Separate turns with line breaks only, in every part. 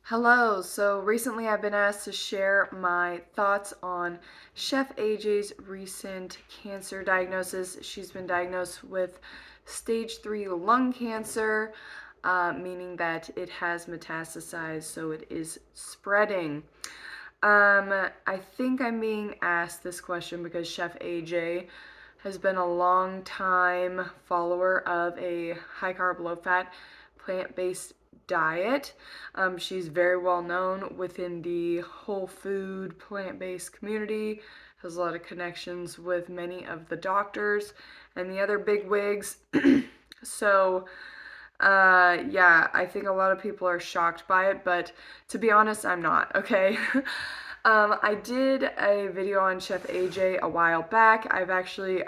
Hello. So recently I've been asked to share my thoughts on Chef AJ's recent cancer diagnosis. She's been diagnosed with stage 3 lung cancer, meaning that it has metastasized, so it is spreading. I think I'm being asked this question because Chef AJ has been a long time follower of a high carb, low fat, plant based diet. She's very well known within the whole food, plant based community, has a lot of connections with many of the doctors and the other big wigs. So, yeah, I think a lot of people are shocked by it, but to be honest, I'm not, okay? I did a video on Chef AJ a while back. I've actually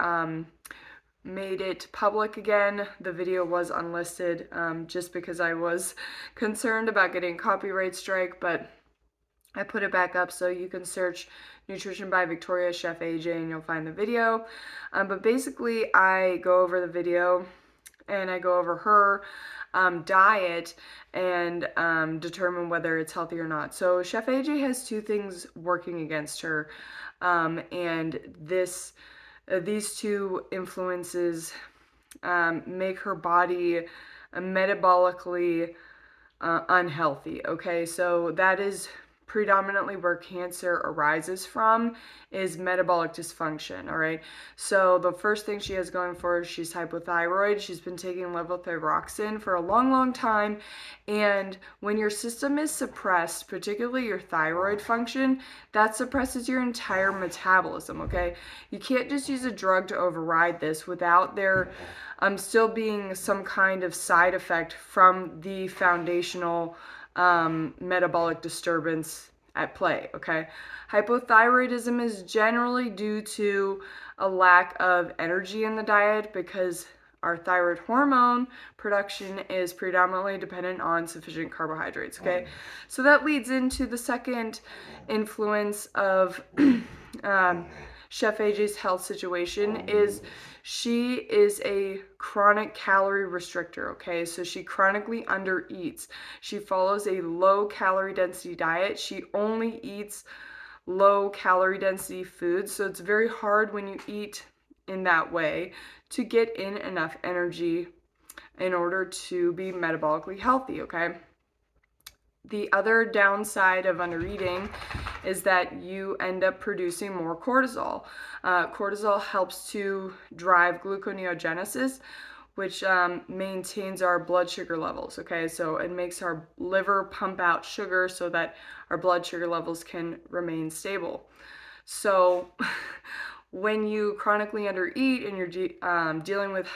made it public again. The video was unlisted just because I was concerned about getting a copyright strike, but I put it back up, so you can search Nutrition by Victoria Chef AJ and you'll find the video. But basically, I go over the video and I go over her diet and determine whether it's healthy or not. So Chef AJ has two things working against her, and these two influences make her body metabolically unhealthy. Okay, so that is predominantly where cancer arises from, is metabolic dysfunction. All right, so the first thing she has going for her is she's hypothyroid. She's been taking levothyroxine for a long time, and when your system is suppressed, particularly your thyroid function, that suppresses your entire metabolism. Okay, you can't just use a drug to override this without there still being some kind of side effect from the foundational metabolic disturbance at play, okay? Hypothyroidism is generally due to a lack of energy in the diet because our thyroid hormone production is predominantly dependent on sufficient carbohydrates, okay? So that leads into the second influence of Chef AJ's health situation is she is a chronic calorie restrictor, okay? So she chronically undereats. She follows a low calorie density diet. She only eats low calorie density foods. So it's very hard when you eat in that way to get in enough energy in order to be metabolically healthy, okay? The other downside of undereating is that you end up producing more cortisol. Cortisol helps to drive gluconeogenesis, which maintains our blood sugar levels. Okay, so it makes our liver pump out sugar so that our blood sugar levels can remain stable. So when you chronically undereat and you're dealing with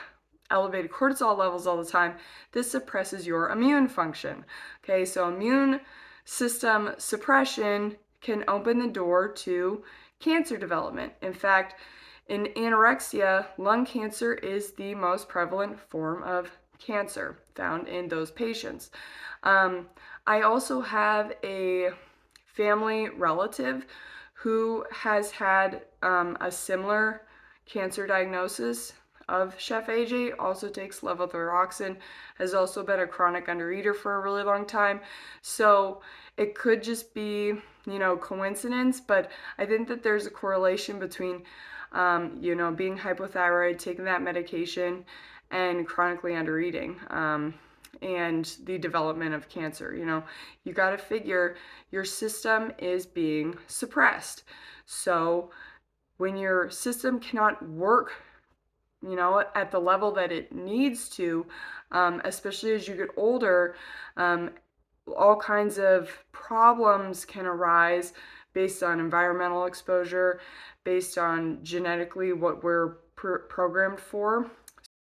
elevated cortisol levels all the time, this suppresses your immune function. Okay, so immune system suppression can open the door to cancer development. In fact, in anorexia, lung cancer is the most prevalent form of cancer found in those patients. I also have a family relative who has had a similar cancer diagnosis of Chef AJ, also takes levothyroxine, has also been a chronic undereater for a really long time. So it could just be, coincidence, but I think that there's a correlation between, being hypothyroid, taking that medication, and chronically undereating. And the development of cancer. You got to figure your system is being suppressed. So when your system cannot work at the level that it needs to, especially as you get older, all kinds of problems can arise based on environmental exposure, based on genetically what we're programmed for.